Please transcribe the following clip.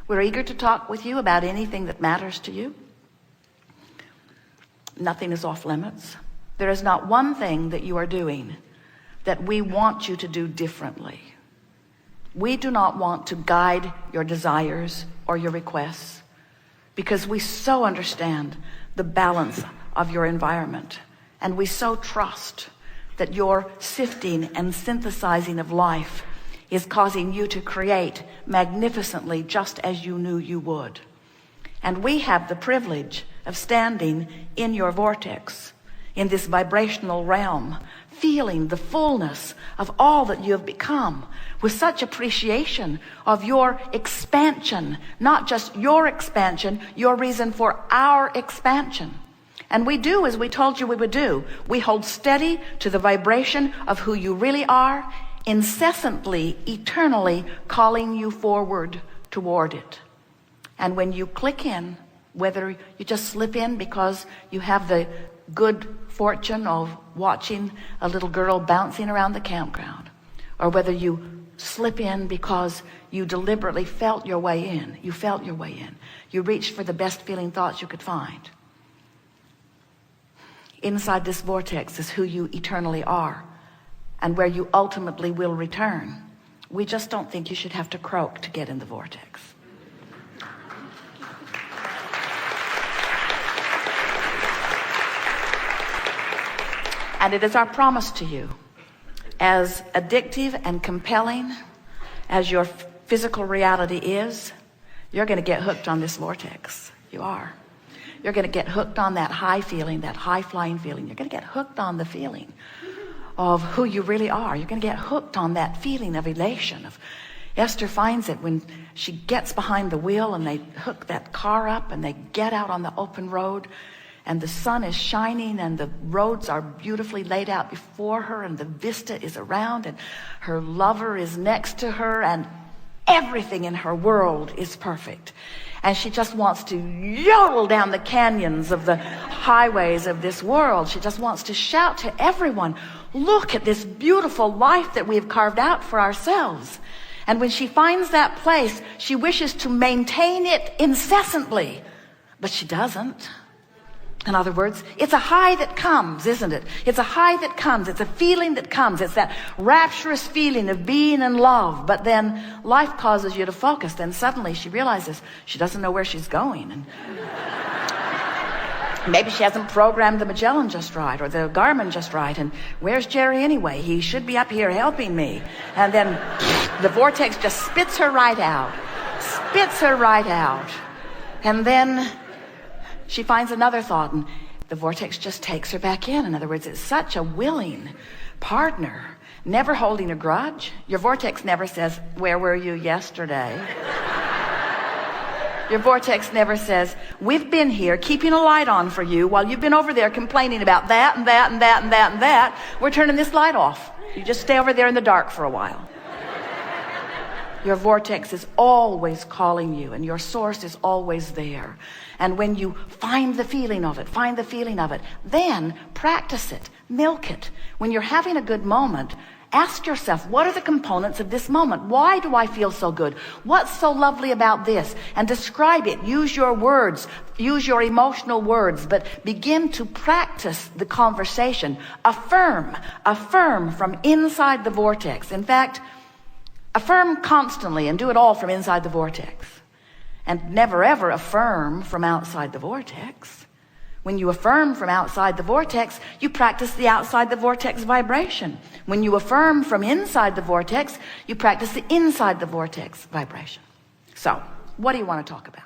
We're eager to talk with you about anything that matters to you. Nothing is off limits. There is not one thing that you are doing that we want you to do differently. We do not want to guide your desires or your requests, because we so understand the balance of your environment, and we so trust that your sifting and synthesizing of life is causing you to create magnificently, just as you knew you would. And we have the privilege of standing in your vortex, in this vibrational realm, feeling the fullness of all that you have become, with such appreciation of your expansion, not just your expansion, your reason for our expansion. And we do as we told you we would do. We hold steady to the vibration of who you really are, incessantly, eternally calling you forward toward it. And when you click in, whether you just slip in because you have the good fortune of watching a little girl bouncing around the campground, or whether you slip in because you deliberately felt your way in, you reached for the best feeling thoughts you could find. Inside this vortex is who you eternally are, and where you ultimately will return. We just don't think you should have to croak to get in the vortex. And it is our promise to you, as addictive and compelling as your physical reality is, you're going to get hooked on this vortex. You are. You're going to get hooked on that high feeling, that high flying feeling. You're going to get hooked on the feeling of who you really are. You're going to get hooked on that feeling of elation. Esther finds it when she gets behind the wheel and they hook that car up and they get out on the open road, and the sun is shining and the roads are beautifully laid out before her, and the vista is around, and her lover is next to her, and everything in her world is perfect. And she just wants to yodel down the canyons of the highways of this world. She just wants to shout to everyone, look at this beautiful life that we have carved out for ourselves. And when she finds that place, she wishes to maintain it incessantly, but she doesn't. In other words, it's a high that comes, isn't it? It's a high that comes. It's a feeling that comes. It's that rapturous feeling of being in love. But then life causes you to focus. Then suddenly she realizes she doesn't know where she's going. And maybe she hasn't programmed the Magellan just right, or the Garmin just right. And where's Jerry anyway? He should be up here helping me. And then the vortex just spits her right out. Spits her right out. And then she finds another thought, and the vortex just takes her back in. In other words, it's such a willing partner, never holding a grudge. Your vortex never says, where were you yesterday? Your vortex never says, we've been here keeping a light on for you while you've been over there complaining about that and that and that and that and that. We're turning this light off. You just stay over there in the dark for a while. Your vortex is always calling you, and your source is always there. And when you find the feeling of it, then practice it, milk it. When you're having a good moment, ask yourself, what are the components of this moment? Why do I feel so good? What's so lovely about this? And describe it. Use your words. Use your emotional words, but begin to practice the conversation. Affirm from inside the vortex. In fact, affirm constantly and do it all from inside the vortex. And never ever affirm from outside the vortex. When you affirm from outside the vortex, you practice the outside the vortex vibration. When you affirm from inside the vortex, you practice the inside the vortex vibration. So, what do you want to talk about?